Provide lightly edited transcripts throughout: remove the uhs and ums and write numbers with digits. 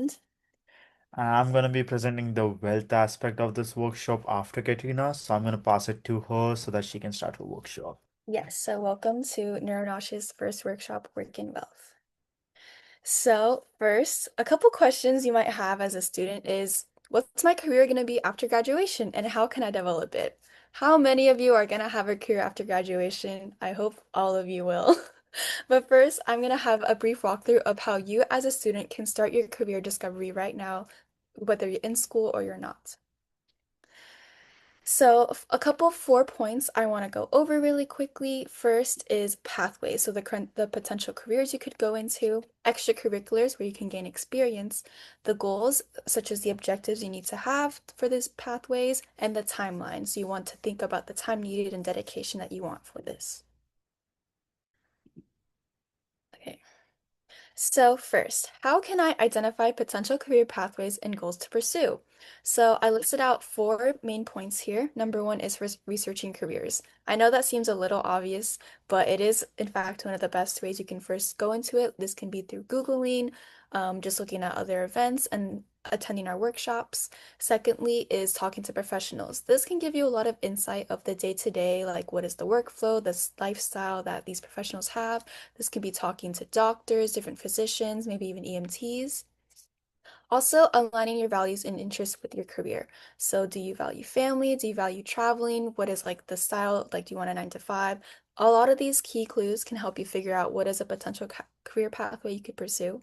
and I'm going to be presenting the wealth aspect of this workshop after Katrina, so I'm going to pass it to her so that she can start her workshop. yes, so welcome to Neuro Nosh's first workshop, Work in Wealth. So first, a couple questions you might have as a student is, what's my career going to be after graduation and how can I develop it? How many of you are going to have a career after graduation? I hope all of you will. But first, I'm going to have a brief walkthrough of how you as a student can start your career discovery right now, whether you're in school or you're not. So, a couple 4 points I want to go over really quickly. First is pathways, so the potential careers you could go into, extracurriculars where you can gain experience, the goals such as the objectives you need to have for these pathways, and the timeline. So you want to think about the time needed and dedication that you want for this. Okay. So first, how can I identify potential career pathways and goals to pursue? So I listed out four main points here. Number one is researching careers. I know that seems a little obvious, but it is in fact one of the best ways you can first go into it. This can be through Googling, just looking at other events and attending our workshops. Secondly is talking to professionals. This can give you a lot of insight of the day-to-day, like what is the workflow, the lifestyle that these professionals have. This could be talking to doctors, different physicians, maybe even EMTs. Also, aligning your values and interests with your career. So, do you value family? Do you value traveling? What is like the style? Like, do you want a 9 to 5? A lot of these key clues can help you figure out what is a potential career pathway you could pursue,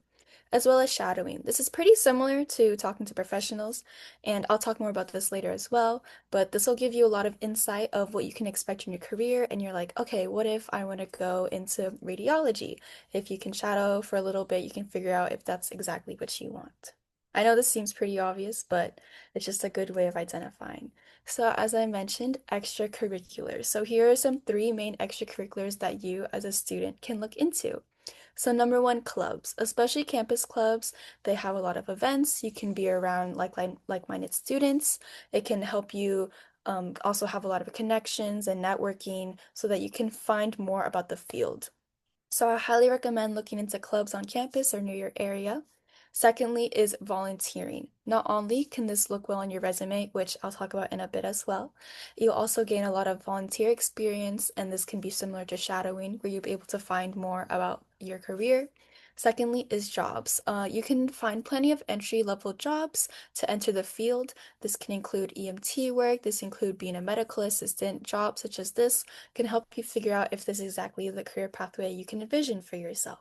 as well as shadowing. This is pretty similar to talking to professionals, and I'll talk more about this later as well, but this will give you a lot of insight of what you can expect in your career, and you're like, okay, what if I want to go into radiology? If you can shadow for a little bit, you can figure out if that's exactly what you want. I know this seems pretty obvious, but it's just a good way of identifying. So, as I mentioned, extracurriculars. So, here are some three main extracurriculars that you as a student can look into. So, number one, clubs, especially campus clubs. They have a lot of events. You can be around like-minded students. It can help you also have a lot of connections and networking so that you can find more about the field. So I highly recommend looking into clubs on campus or near your area. Secondly is volunteering. Not only can this look well on your resume, which I'll talk about in a bit as well, you'll also gain a lot of volunteer experience, and this can be similar to shadowing, where you'll be able to find more about your career. Secondly is jobs. You can find plenty of entry-level jobs to enter the field. This can include EMT work, this include being a medical assistant. Jobs such as this can help you figure out if this is exactly the career pathway you can envision for yourself.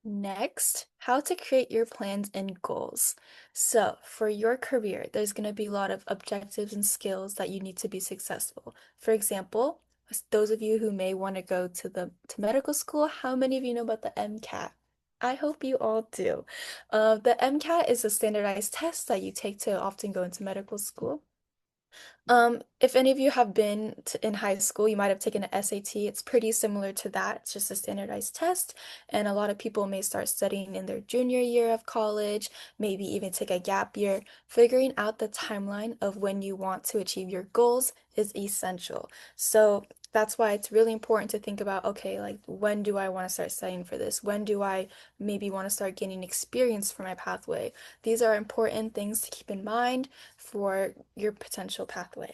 Next, how to create your plans and goals. So, for your career, there's going to be a lot of objectives and skills that you need to be successful. For example, those of you who may want to go to medical school, how many of you know about the MCAT? I hope you all do. The MCAT is a standardized test that you take to often go into medical school. If any of you have been in high school, you might have taken an SAT. It's pretty similar to that. It's just a standardized test, and a lot of people may start studying in their junior year of college, maybe even take a gap year. Figuring out the timeline of when you want to achieve your goals is essential. So that's why it's really important to think about, okay, like when do I want to start studying for this? When do I maybe want to start gaining experience for my pathway? These are important things to keep in mind for your potential pathway.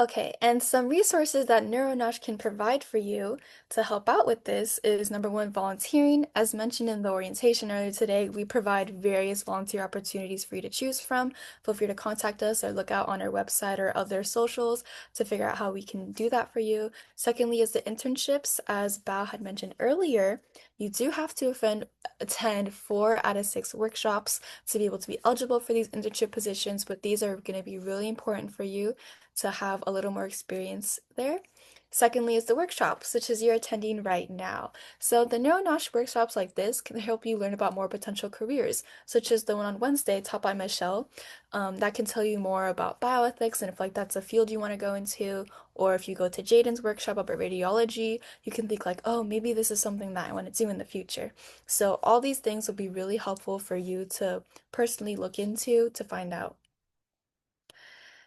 Okay, and some resources that Neuro Nosh can provide for you to help out with this is number one, volunteering. As mentioned in the orientation earlier today, we provide various volunteer opportunities for you to choose from. Feel free to contact us or look out on our website or other socials to figure out how we can do that for you. Secondly, is the internships. As Bao had mentioned earlier, you do have to attend 4 out of 6 workshops to be able to be eligible for these internship positions, but these are going to be really important for you to have a little more experience there. Secondly, is the workshops, such as you're attending right now. So the Neuro Nosh workshops like this can help you learn about more potential careers, such as the one on Wednesday taught by Michelle. That can tell you more about bioethics and if like that's a field you want to go into, or if you go to Jaden's workshop about radiology, you can think like, oh, maybe this is something that I want to do in the future. So all these things will be really helpful for you to personally look into to find out.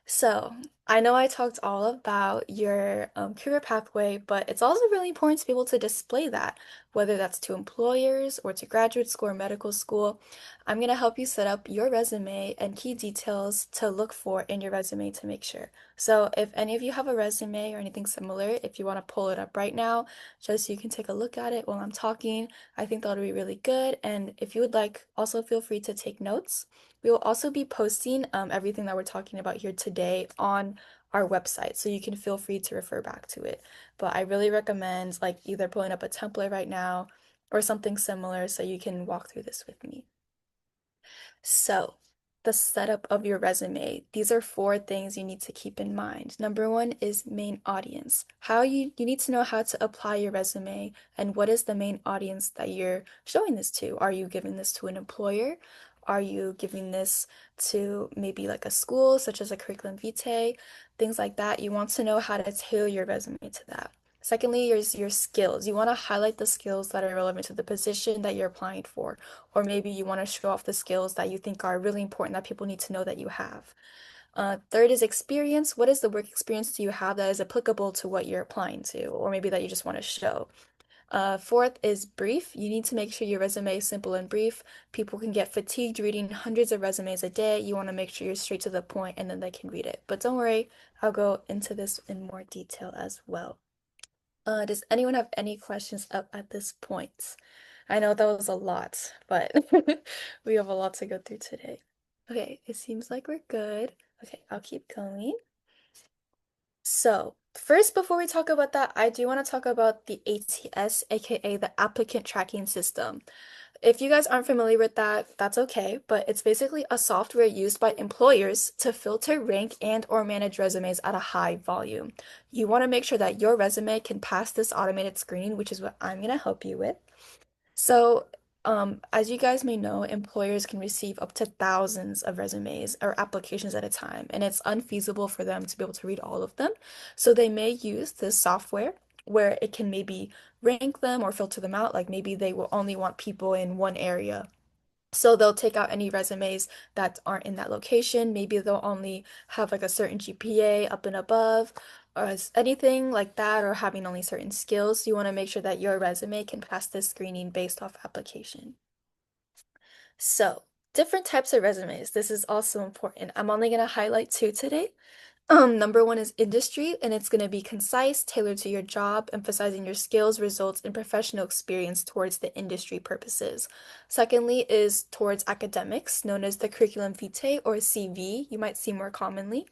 So, I know I talked all about your career pathway, but it's also really important to be able to display that, whether that's to employers or to graduate school or medical school. I'm going to help you set up your resume and key details to look for in your resume to make sure. So, if any of you have a resume or anything similar, if you want to pull it up right now, just so you can take a look at it while I'm talking, I think that'll be really good. And if you would like, also feel free to take notes. We will also be posting everything that we're talking about here today on our website, so you can feel free to refer back to it. But I really recommend like either pulling up a template right now or something similar so you can walk through this with me. So, the setup of your resume. These are four things you need to keep in mind. Number one is main audience. You need to know how to apply your resume and what is the main audience that you're showing this to. Are you giving this to an employer? Are you giving this to maybe like a school, such as a curriculum vitae, things like that? You want to know how to tailor your resume to that. Secondly, is your skills. You want to highlight the skills that are relevant to the position that you're applying for. Or maybe you want to show off the skills that you think are really important that people need to know that you have. Third is experience. What is the work experience do you have that is applicable to what you're applying to, or maybe that you just want to show? Fourth is brief. You need to make sure your resume is simple and brief. People can get fatigued reading hundreds of resumes a day. You want to make sure you're straight to the point and then they can read it. But don't worry, I'll go into this in more detail as well. Does anyone have any questions up at this point? I know that was a lot, but we have a lot to go through today. Okay, it seems like we're good. Okay, I'll keep going. So, first, before we talk about that, I do want to talk about the ATS, aka the Applicant Tracking System. If you guys aren't familiar with that, that's okay, but it's basically a software used by employers to filter, rank, and or manage resumes at a high volume. You want to make sure that your resume can pass this automated screening, which is what I'm going to help you with. So, as you guys may know, employers can receive up to thousands of resumes or applications at a time, and it's unfeasible for them to be able to read all of them. So they may use this software where it can maybe rank them or filter them out. Like maybe they will only want people in one area. So they'll take out any resumes that aren't in that location. Maybe they'll only have like a certain GPA up and above, or anything like that, or having only certain skills. You want to make sure that your resume can pass this screening based off application. So, different types of resumes. This is also important. I'm only going to highlight two today. Number one is industry, and it's going to be concise, tailored to your job, emphasizing your skills, results, and professional experience towards the industry purposes. Secondly is towards academics, known as the curriculum vitae or CV, you might see more commonly.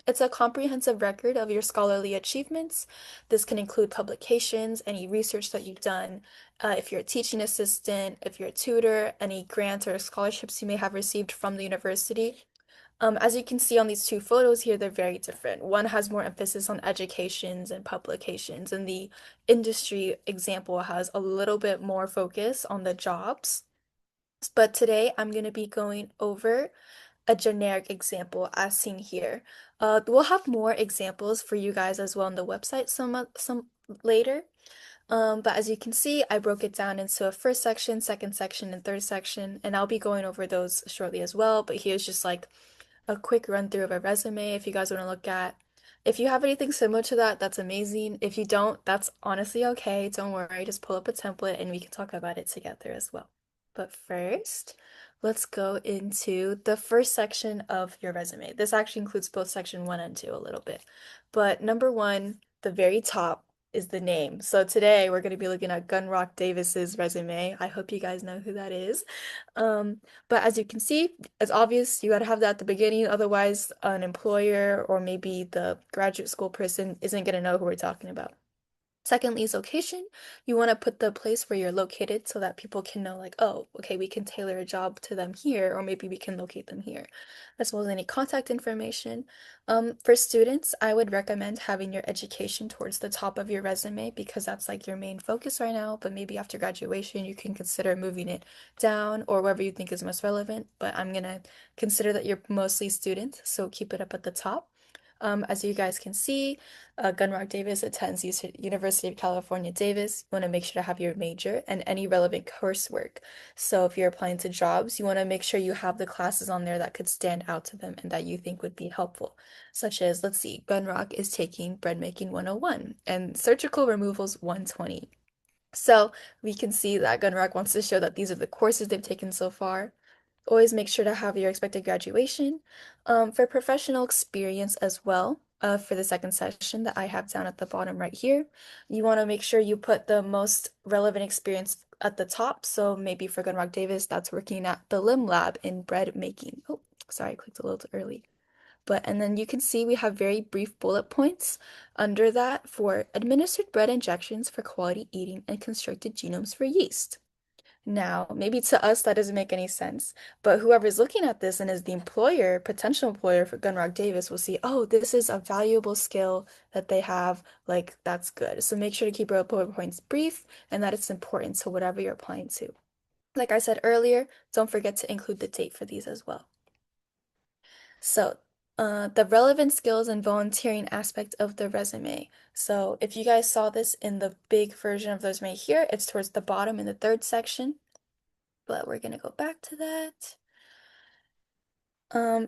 It's a comprehensive record of your scholarly achievements. This can include publications, any research that you've done, if you're a teaching assistant, if you're a tutor, any grants or scholarships you may have received from the university. As you can see on these two photos here, they're very different. One has more emphasis on educations and publications, and the industry example has a little bit more focus on the jobs. But today I'm going to be going over a generic example as seen here. We'll have more examples for you guys as well on the website some later. But as you can see, I broke it down into a first section, second section, and third section, and I'll be going over those shortly as well. But here's just like a quick run through of a resume if you guys want to look at. If you have anything similar to that, that's amazing. If you don't, that's honestly okay. Don't worry, just pull up a template and we can talk about it together as well. But first, let's go into the first section of your resume. This actually includes both section one and two a little bit. But number one, the very top is the name. So today we're going to be looking at Gunrock Davis's resume. I hope you guys know who that is. But as you can see, it's obvious you got to have that at the beginning, otherwise an employer or maybe the graduate school person isn't going to know who we're talking about. Secondly is location. You want to put the place where you're located so that people can know, like, oh, okay, we can tailor a job to them here, or maybe we can locate them here, as well as any contact information. For students, I would recommend having your education towards the top of your resume because that's like your main focus right now. But maybe after graduation, you can consider moving it down or wherever you think is most relevant. But I'm gonna consider that you're mostly student, so keep it up at the top. As you guys can see, Gunrock Davis attends University of California, Davis. You want to make sure to have your major and any relevant coursework. So if you're applying to jobs, you want to make sure you have the classes on there that could stand out to them and that you think would be helpful, such as, let's see, Gunrock is taking bread making 101 and surgical removals 120. So we can see that Gunrock wants to show that these are the courses they've taken so far. Always make sure to have your expected graduation. For professional experience as well, for the second session that I have down at the bottom right here, you want to make sure you put the most relevant experience at the top. So maybe for Gunrock Davis, that's working at the Limb Lab in bread making. Oh, sorry, I clicked a little too early. And then you can see we have very brief bullet points under that for administered bread injections for quality eating and constructed genomes for yeast. Now, maybe to us that doesn't make any sense, but whoever's looking at this and is the employer, potential employer for Gunrock Davis will see, oh, this is a valuable skill that they have. Like, that's good. So make sure to keep your bullet points brief and that it's important to whatever you're applying to. Like I said earlier, don't forget to include the date for these as well. So, the relevant skills and volunteering aspect of the resume. So, if you guys saw this in the big version of the resume here, it's towards the bottom in the third section, but we're gonna go back to that.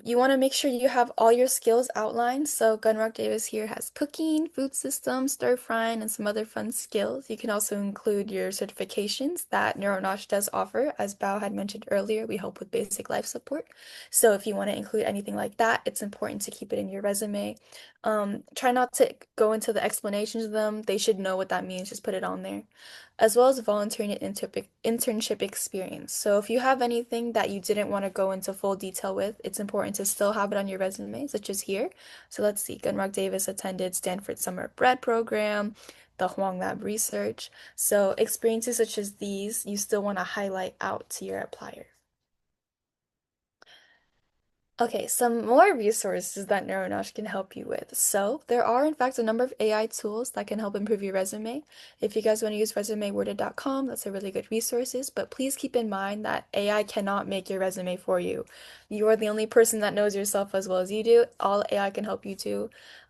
You want to make sure you have all your skills outlined. So Gunrock Davis here has cooking, food systems, stir frying, and some other fun skills. You can also include your certifications that Neuro Nosh does offer. As Bao had mentioned earlier, we help with basic life support. So if you want to include anything like that, it's important to keep it in your resume. Try not to go into the explanations of them. They should know what that means. Just put it on there as well as volunteering and internship experience. So if you have anything that you didn't want to go into full detail with, it's important to still have it on your resume, such as here. So let's see, Gunrock Davis attended Stanford Summer Bread Program, the Huang Lab Research. So experiences such as these, you still want to highlight out to your applier. Okay, some more resources that NeuroNosh can help you with. So, there are in fact a number of AI tools that can help improve your resume. If you guys want to use resumeworded.com, that's a really good resources, but please keep in mind that AI cannot make your resume for you. You are the only person that knows yourself as well as you do. All AI can help you do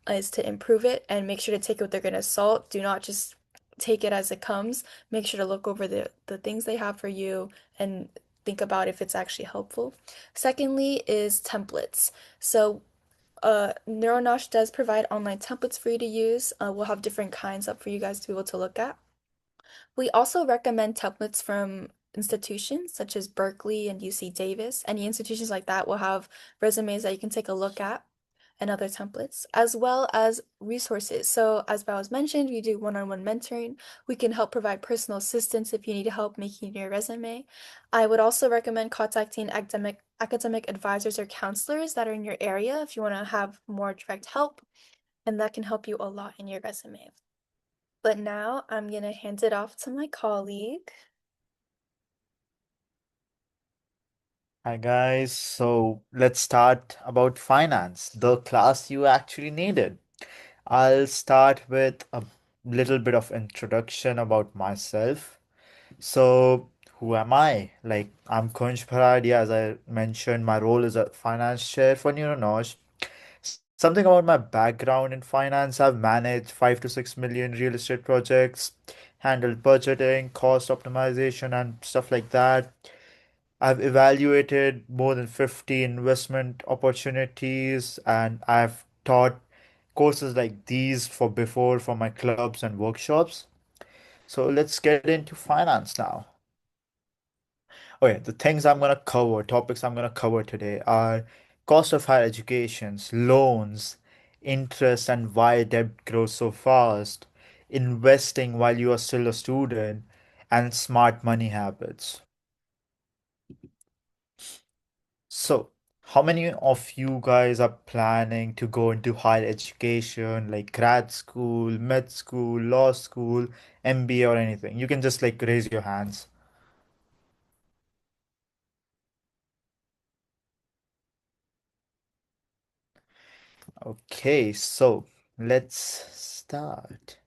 is to improve it and make sure to take it with a grain of salt. Do not just take it as it comes. Make sure to look over the things they have for you and think about if it's actually helpful. Secondly is templates. So NeuroNosh does provide online templates for you to use. We'll have different kinds up for you guys to be able to look at. We also recommend templates from institutions such as Berkeley and UC Davis. Any institutions like that will have resumes that you can take a look at and other templates, as well as resources. So, as Bao was mentioned, we do one-on-one mentoring. We can help provide personal assistance if you need help making your resume. I would also recommend contacting academic advisors or counselors that are in your area if you want to have more direct help, and that can help you a lot in your resume. But now I'm gonna hand it off to my colleague. Hi guys, so let's start about finance, the class you actually needed. I'll start with a little bit of introduction about myself. So, who am I? Like, I'm Kunj Bharadia, as I mentioned, my role is a finance chair for Neuronosh. Something about my background in finance, I've managed 5 to 6 million real estate projects, handled budgeting, cost optimization, and stuff like that. I've evaluated more than 50 investment opportunities, and I've taught courses like these for before for my clubs and workshops. So let's get into finance now. Okay, the things I'm gonna cover, topics I'm gonna cover today are cost of higher educations, loans, interest and why debt grows so fast, investing while you are still a student, and smart money habits. So, how many of you guys are planning to go into higher education, like grad school, med school, law school, MBA, or anything? You can just like raise your hands. Okay, so let's start.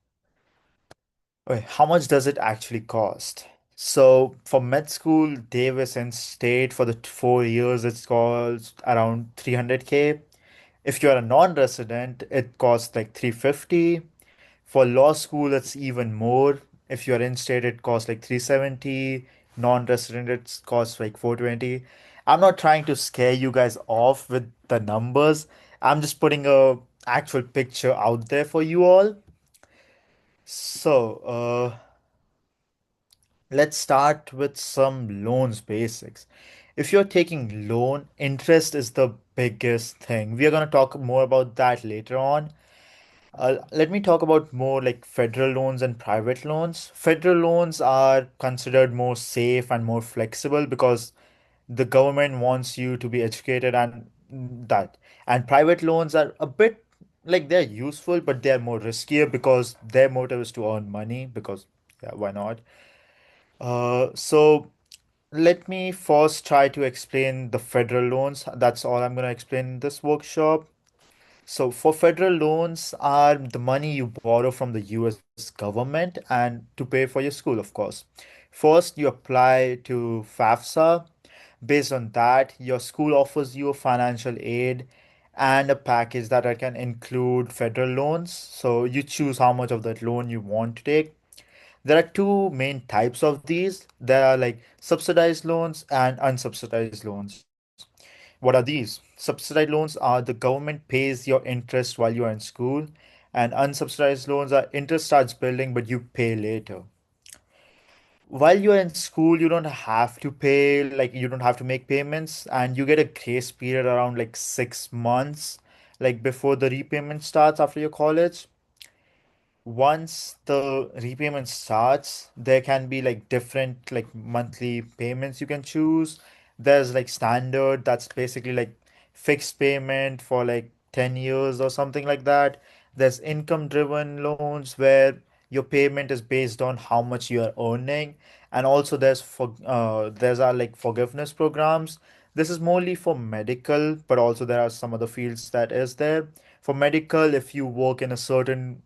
Okay, how much does it actually cost? So for med school, Davis and State for the 4 years, it's cost around 300K. If you're a non-resident, it costs like 350. For law school, it's even more. If you're in state, it costs like 370. Non-resident, it costs like 420. I'm not trying to scare you guys off with the numbers. I'm just putting a actual picture out there for you all. So, let's start with some loans basics. If you're taking loan, interest is the biggest thing. We are going to talk more about that later on. Let me talk about more like federal loans and private loans. Federal loans are considered more safe and more flexible because the government wants you to be educated and that. And private loans are a bit like they're useful, but they're more riskier because their motive is to earn money because, yeah, why not? So let me first try to explain the federal loans. That's all I'm going to explain in this workshop. So for federal loans are the money you borrow from the US government and to pay for your school, of course. First, you apply to FAFSA. Based on that, your school offers you a financial aid and a package that can include federal loans. So you choose how much of that loan you want to take. There are two main types of these. There are like subsidized loans and unsubsidized loans. What are these? Subsidized loans are the government pays your interest while you are in school, and unsubsidized loans are interest starts building but you pay later. While you're in school, you don't have to pay, like, you don't have to make payments, and you get a grace period around like 6 months, like before the repayment starts after your college. Once the repayment starts, there can be like different like monthly payments you can choose. There's like standard, that's basically like fixed payment for like 10 years or something like that. There's income driven loans where your payment is based on how much you are earning. And also there's our like forgiveness programs. This is mostly for medical, but also there are some other fields that is there. For medical, if you work in a certain,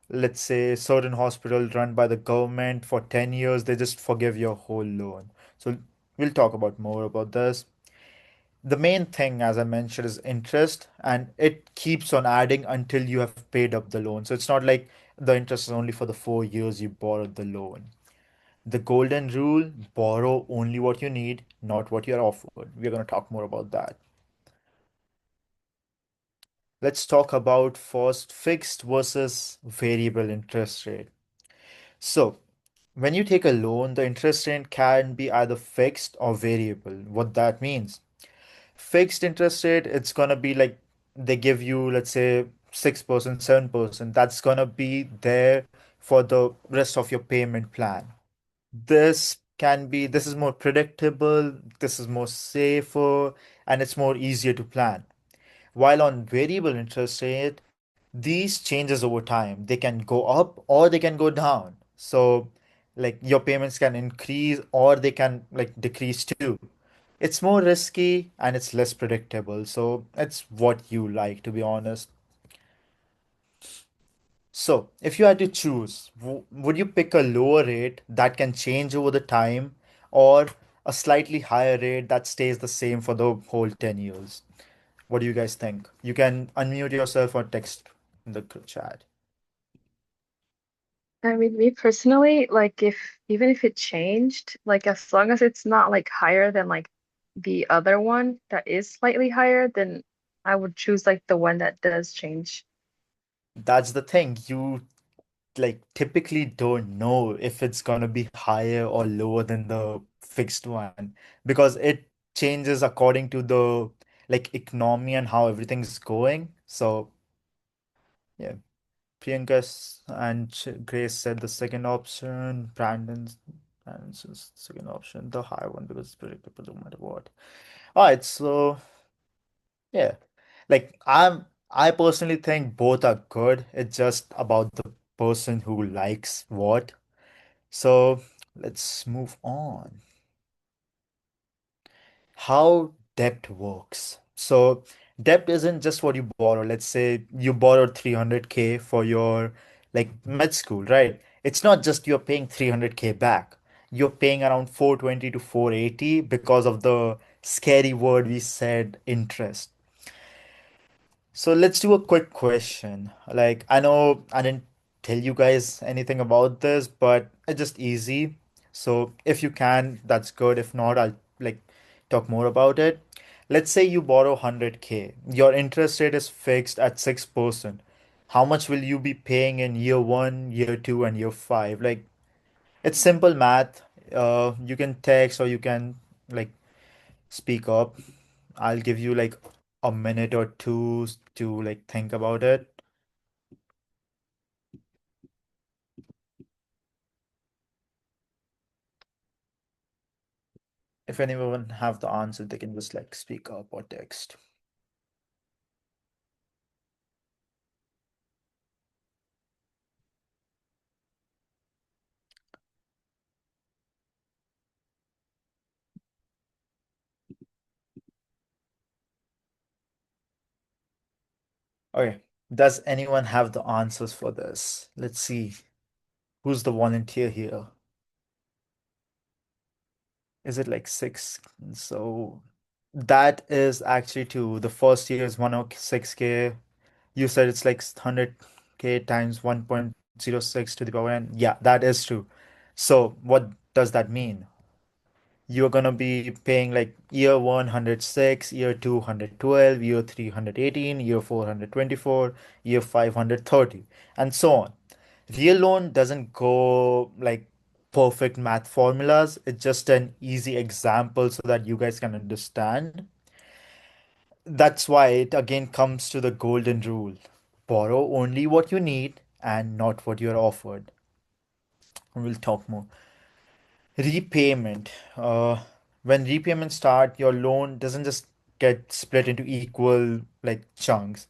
let's say, certain hospital run by the government for 10 years, they just forgive your whole loan. So we'll talk about more about this. The main thing, as I mentioned, is interest, and it keeps on adding until you have paid up the loan. So it's not like the interest is only for the 4 years you borrowed the loan. The golden rule: borrow only what you need, not what you're offered. We're going to talk more about that. Let's talk about first fixed versus variable interest rate. So, when you take a loan, the interest rate can be either fixed or variable. What that means? Fixed interest rate, it's gonna be like they give you, let's say, 6%, 7%. That's gonna be there for the rest of your payment plan. This is more predictable, this is more safer, and it's more easier to plan. While on variable interest rate, these changes over time. They can go up or they can go down. So, like your payments can increase or they can like decrease too. It's more risky and it's less predictable. So, it's what you like, to be honest. So, if you had to choose, would you pick a lower rate that can change over the time or a slightly higher rate that stays the same for the whole 10 years? What do you guys think? You can unmute yourself or text in the chat. I mean, me personally, like if even if it changed, like as long as it's not like higher than like the other one that is slightly higher, then I would choose like the one that does change. That's the thing. You like typically don't know if it's gonna be higher or lower than the fixed one because it changes according to the like economy and how everything's going. So yeah, Grace said the second option. Brandon's second option, the higher one because it's predictable no matter what. All right, so yeah, like I personally think both are good. It's just about the person who likes what. So let's move on. How debt works. So debt isn't just what you borrow. Let's say you borrowed 300K for your like med school, right? It's not just you're paying 300K back. You're paying around 420 to 480 because of the scary word we said, interest. So let's do a quick question. Like, I know I didn't tell you guys anything about this, but it's just easy. So if you can, that's good. If not, I'll like talk more about it. Let's say you borrow 100K. Your interest rate is fixed at 6%. How much will you be paying in year one, year two, and year five? Like, it's simple math. You can text or you can like speak up. I'll give you like a minute or two to like think about it. If anyone have the answer, they can just like speak up or text. Okay. Does anyone have the answers for this? Let's see. Who's the volunteer here? Is it like six? So that is actually two. The first year is 106K. You said it's like 100K times 1.06 to the power n. Yeah, that is true. So what does that mean? You're gonna be paying like year one 106, year two 112, year three 118, year four 124, year 530, and so on. Real loan doesn't go like perfect math formulas. It's just an easy example so that you guys can understand. That's why it again comes to the golden rule. Borrow only what you need and not what you're offered. We'll talk more. Repayment. When repayments start, your loan doesn't just get split into equal like chunks.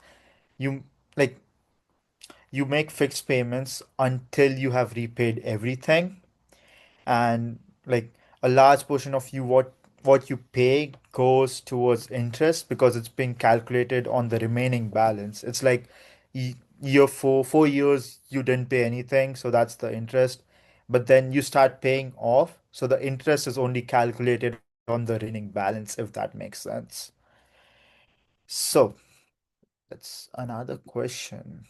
You like you make fixed payments until you have repaid everything, and like a large portion of what you pay goes towards interest because it's being calculated on the remaining balance. It's like year 4 years you didn't pay anything, so that's the interest. But then you start paying off, so the interest is only calculated on the remaining balance, if that makes sense. So that's another question.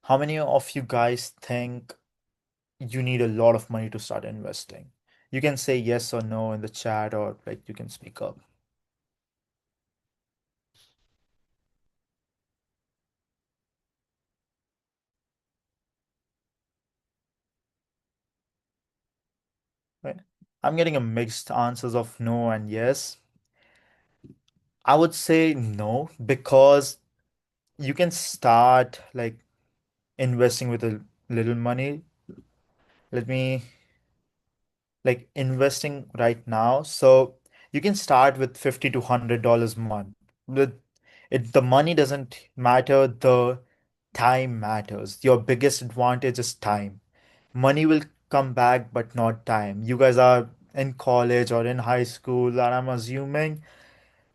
How many of you guys think you need a lot of money to start investing? You can say yes or no in the chat, or like you can speak up. Right? I'm getting a mixed answers of no and yes. I would say no because you can start like investing with a little money. Let me like investing right now. So you can start with 50 to $100 a month. The money doesn't matter, the time matters. Your biggest advantage is time. Money will come back, but not time. You guys are in college or in high school, and I'm assuming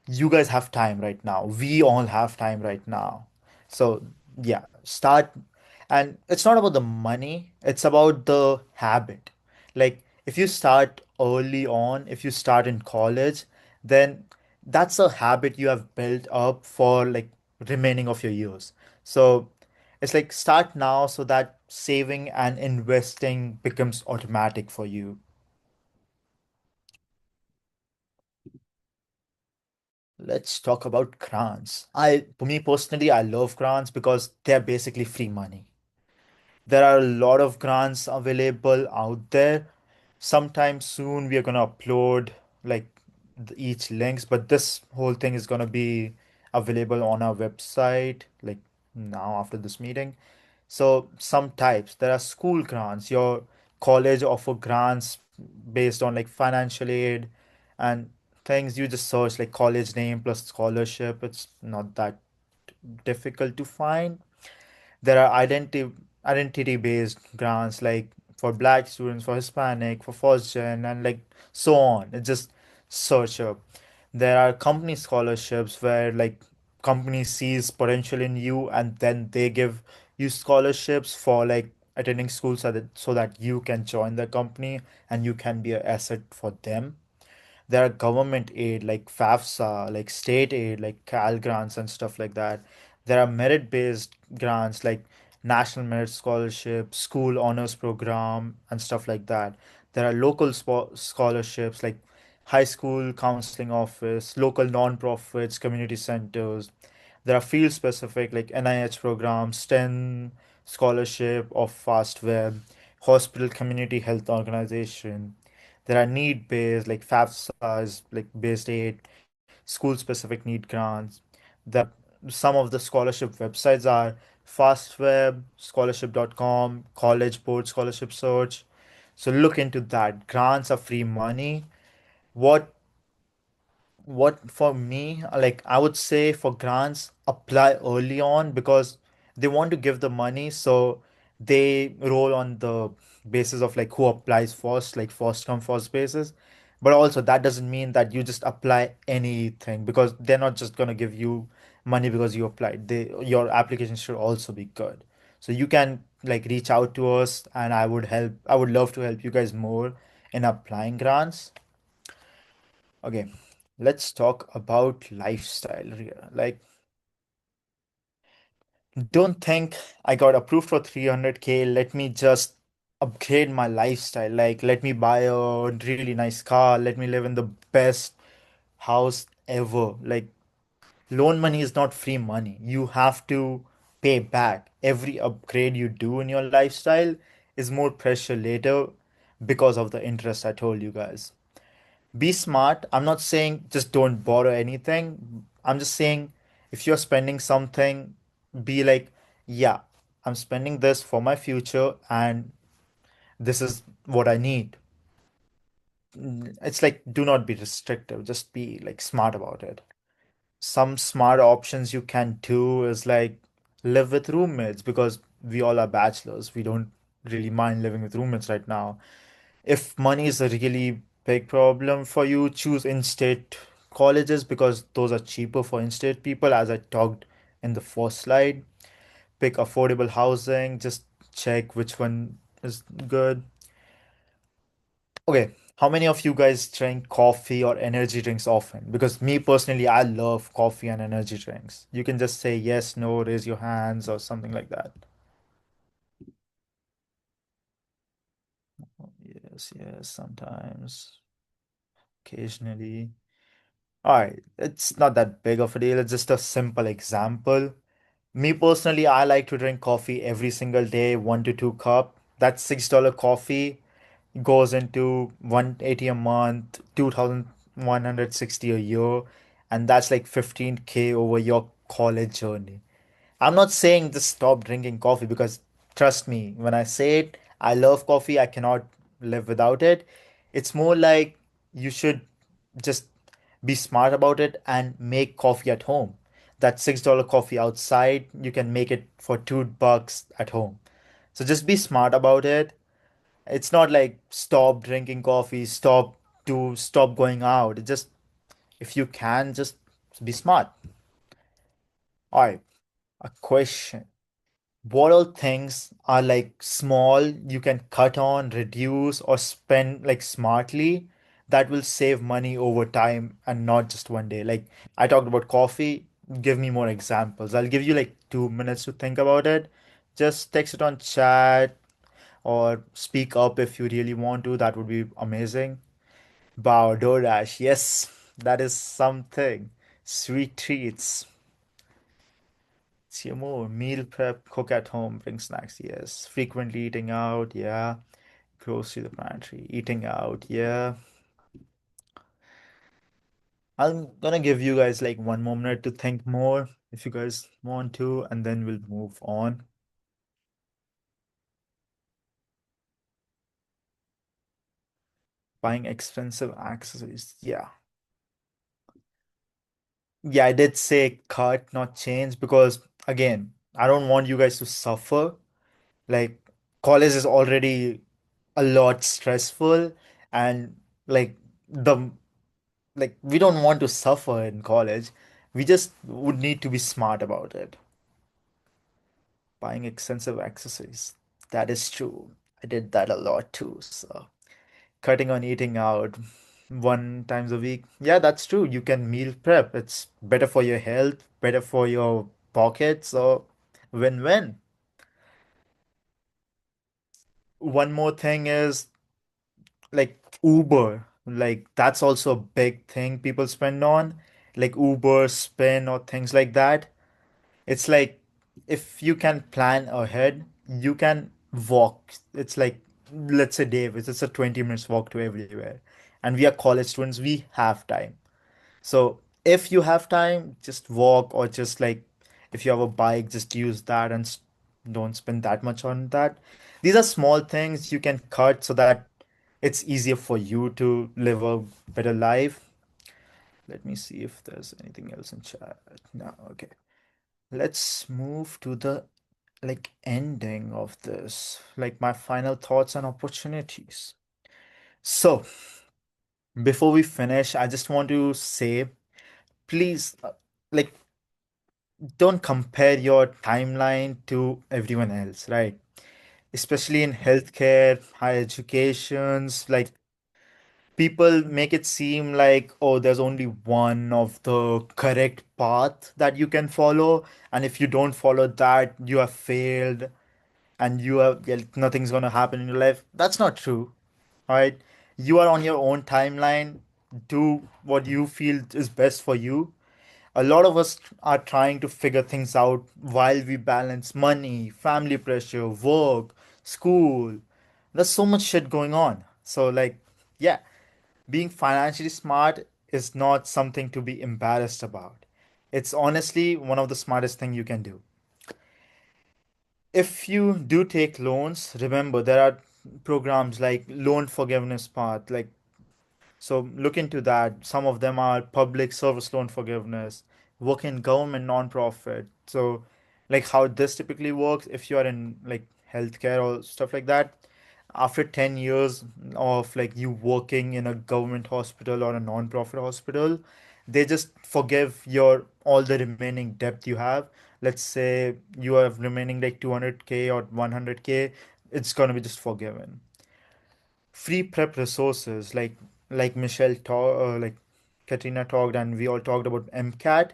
you guys have time right now. We all have time right now. So, yeah, start. And it's not about the money, it's about the habit. Like, if you start early on, if you start in college, then that's a habit you have built up for like remaining of your years. So, it's like start now so that saving and investing becomes automatic for you. Let's talk about grants. For me personally, I love grants because they're basically free money. There are a lot of grants available out there. Sometime soon we are gonna upload like each links, but this whole thing is gonna be available on our website like now after this meeting. So some types, there are school grants. Your college offer grants based on like financial aid and things. You just search like college name plus scholarship. It's not that difficult to find. There are identity based grants like for black students, for Hispanic, for first gen, and like so on. It's just search up. There are company scholarships where like company sees potential in you and then they give you scholarships for like attending school so that you can join the company and you can be an asset for them. There are government aid like FAFSA, like state aid, like Cal grants and stuff like that. There are merit-based grants like National Merit Scholarship, School Honors Program, and stuff like that. There are local scholarships like High School Counseling Office, local non-profits, community centers. There are field specific like NIH programs, STEM scholarship of fast web, hospital community health organization. There are need based like FAFSAs, like based aid, school specific need grants. The some of the scholarship websites are FastWeb, scholarship.com, College Board Scholarship Search. So look into that. Grants are free money. What what for me, like I would say for grants, apply early on because they want to give the money, so they roll on the basis of like who applies first, like first come first basis. But also that doesn't mean that you just apply anything because they're not just gonna give you money because you applied. Your application should also be good. So you can like reach out to us and I would love to help you guys more in applying grants. Okay, let's talk about lifestyle here. Like, don't think I got approved for 300K. Let me just upgrade my lifestyle. Like, let me buy a really nice car. Let me live in the best house ever. Like, loan money is not free money. You have to pay back. Every upgrade you do in your lifestyle is more pressure later because of the interest I told you guys. Be smart. I'm not saying just don't borrow anything. I'm just saying if you're spending something, be like, yeah, I'm spending this for my future and this is what I need. It's like do not be restrictive, just be like smart about it. Some smart options you can do is like live with roommates because we all are bachelors. We don't really mind living with roommates right now. If money is a really big problem for you, choose in-state colleges because those are cheaper for in-state people, as I talked in the first slide. Pick affordable housing, just check which one is good. Okay, how many of you guys drink coffee or energy drinks often? Because me personally, I love coffee and energy drinks. You can just say yes, no, raise your hands, or something like that. Yes, yes, sometimes, occasionally. All right, it's not that big of a deal. It's just a simple example. Me personally, I like to drink coffee every single day, 1 to 2 cup. That's $6 coffee goes into 180 a month, 2,160 a year, and that's like 15K over your college journey. I'm not saying just stop drinking coffee because trust me, when I say it, I love coffee, I cannot live without it. It's more like you should just be smart about it and make coffee at home. That $6 coffee outside, you can make it for $2 at home. So just be smart about it. It's not like stop drinking coffee, stop going out. It just if you can just be smart. All right, a question. What all things are like small you can cut on, reduce, or spend like smartly that will save money over time and not just one day? Like I talked about coffee, give me more examples. I'll give you like 2 minutes to think about it. Just text it on chat or speak up if you really want to. That would be amazing. Wow, DoorDash, yes, that is something. Sweet treats. See more meal prep, cook at home, bring snacks. Yes. Frequently eating out. Yeah. Grocery the pantry. Eating out. Yeah. I'm gonna give you guys like 1 more minute to think more if you guys want to, and then we'll move on. Buying expensive accessories. Yeah. Yeah, I did say cut, not change, because again, I don't want you guys to suffer. Like, college is already a lot stressful, and like, the we don't want to suffer in college. We just would need to be smart about it. Buying expensive accessories. That is true. I did that a lot too. So cutting on eating out. one times a week. Yeah, that's true. You can meal prep. It's better for your health, better for your pockets, so win-win. One more thing is like Uber. Like that's also a big thing people spend on, like Uber, spin or things like that. It's like if you can plan ahead, you can walk. It's like let's say Davis, it's a 20 minutes walk to everywhere. And we are college students, we have time. So if you have time, just walk or just like if you have a bike, just use that and don't spend that much on that. These are small things you can cut so that it's easier for you to live a better life. Let me see if there's anything else in chat. No, okay. Let's move to the like ending of this, like my final thoughts and opportunities. So, before we finish, I just want to say, please, like, don't compare your timeline to everyone else, right? Especially in healthcare, higher educations, like people make it seem like, oh, there's only one of the correct path that you can follow, and if you don't follow that, you have failed and you have yeah, nothing's gonna happen in your life. That's not true, right? You are on your own timeline. Do what you feel is best for you. A lot of us are trying to figure things out while we balance money, family pressure, work, school. There's so much shit going on. So, like, yeah, being financially smart is not something to be embarrassed about. It's honestly one of the smartest thing you can do. If you do take loans, remember there are programs like loan forgiveness path, like so look into that. Some of them are public service loan forgiveness, work in government non-profit. So like how this typically works, if you are in like healthcare or stuff like that, after 10 years of like you working in a government hospital or a non-profit hospital, they just forgive your all the remaining debt you have. Let's say you have remaining like 200K or 100K, it's gonna be just forgiven. Free prep resources like Michelle talk like Katrina talked and we all talked about MCAT.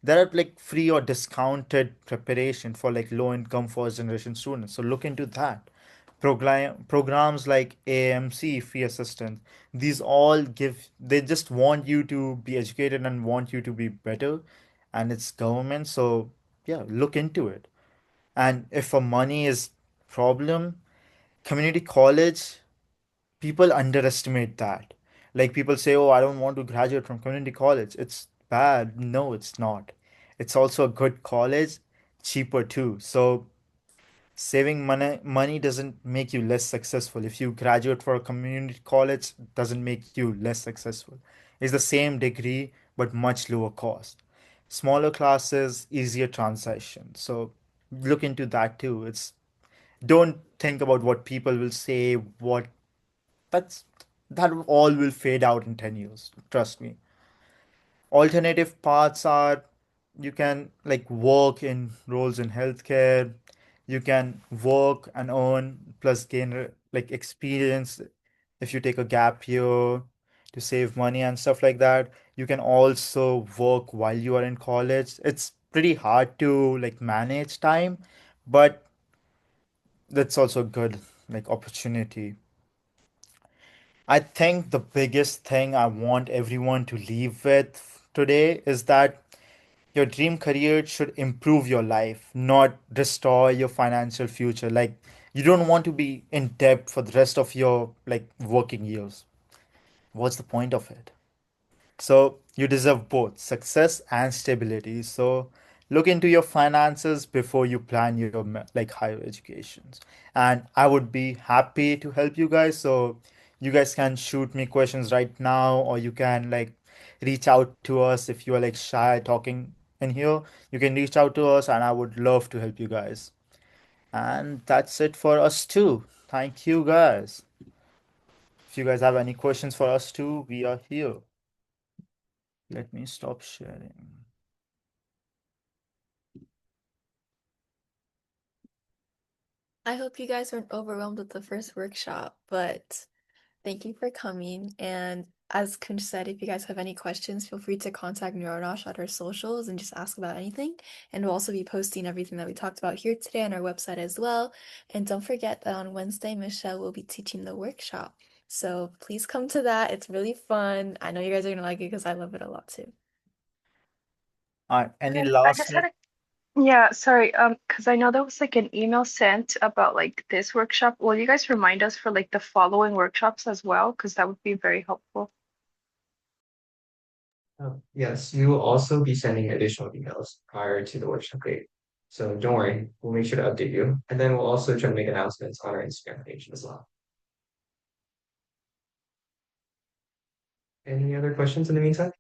There are like free or discounted preparation for like low income first generation students. So look into that. Programs like AMC free assistance. These all give they just want you to be educated and want you to be better, and it's government. So yeah, look into it. And if a money is problem, community college, people underestimate that. Like people say, oh, I don't want to graduate from community college. It's bad. No, it's not. It's also a good college, cheaper too. So saving money doesn't make you less successful. If you graduate for a community college, doesn't make you less successful. It's the same degree but much lower cost. Smaller classes, easier transition. So look into that too. It's don't think about what people will say, what that's that all will fade out in 10 years. Trust me. Alternative paths are you can like work in roles in healthcare, you can work and earn plus gain like experience if you take a gap year to save money and stuff like that. You can also work while you are in college. It's pretty hard to like manage time, but that's also a good like opportunity. I think the biggest thing I want everyone to leave with today is that your dream career should improve your life, not destroy your financial future. Like you don't want to be in debt for the rest of your like working years. What's the point of it? So you deserve both success and stability. So look into your finances before you plan your like higher educations. And I would be happy to help you guys. So you guys can shoot me questions right now, or you can like reach out to us if you are like shy talking in here. You can reach out to us, and I would love to help you guys. And that's it for us too. Thank you guys. If you guys have any questions for us too, we are here. Let me stop sharing. I hope you guys weren't overwhelmed with the first workshop, but Thank you for coming. And as Kunj said, if you guys have any questions, feel free to contact Neuro Nosh at our socials and just ask about anything. And we'll also be posting everything that we talked about here today on our website as well. And don't forget that on Wednesday, Michelle will be teaching the workshop. So please come to that. It's really fun. I know you guys are gonna like it because I love it a lot too. Any I last just had minute? a Yeah, sorry, because I know there was like an email sent about like this workshop. Will you guys remind us for like the following workshops as well? Because that would be very helpful. Yes, we will also be sending additional emails prior to the workshop date. So don't worry, we'll make sure to update you. And then we'll also try to make announcements on our Instagram page as well. Any other questions in the meantime?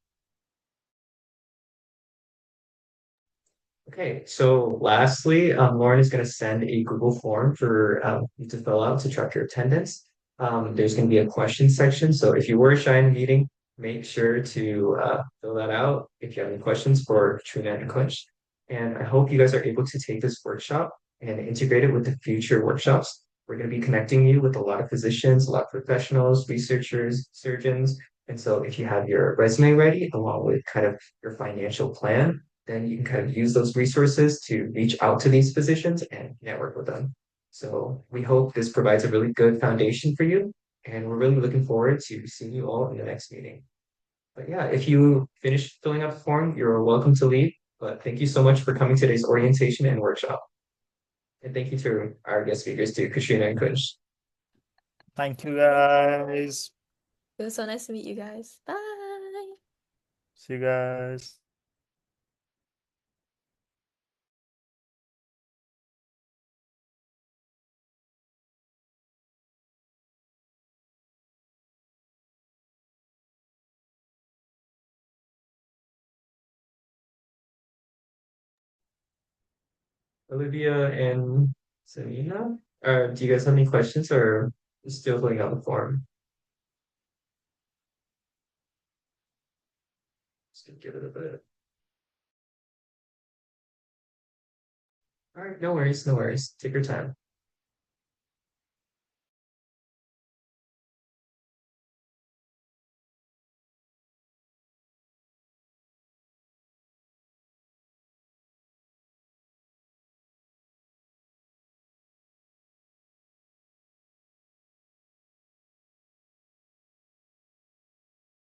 Okay, so lastly, Lauren is going to send a Google form for you to fill out to track your attendance. There's going to be a question section. So if you were shy in the meeting, make sure to fill that out if you have any questions for Katrina and Kunsh. And I hope you guys are able to take this workshop and integrate it with the future workshops. We're going to be connecting you with a lot of physicians, a lot of professionals, researchers, surgeons. And so if you have your resume ready, along with kind of your financial plan, then you can kind of use those resources to reach out to these physicians and network with them. So we hope this provides a really good foundation for you. And we're really looking forward to seeing you all in the next meeting. But yeah, if you finish filling out the form, you're welcome to leave. But thank you so much for coming to today's orientation and workshop. And thank you to our guest speakers too, Katrina and Kunsh. Thank you guys. It was so nice to meet you guys. Bye. See you guys. Olivia and Selena, do you guys have any questions or still filling out the form? Just give it a bit. All right, no worries, no worries. Take your time.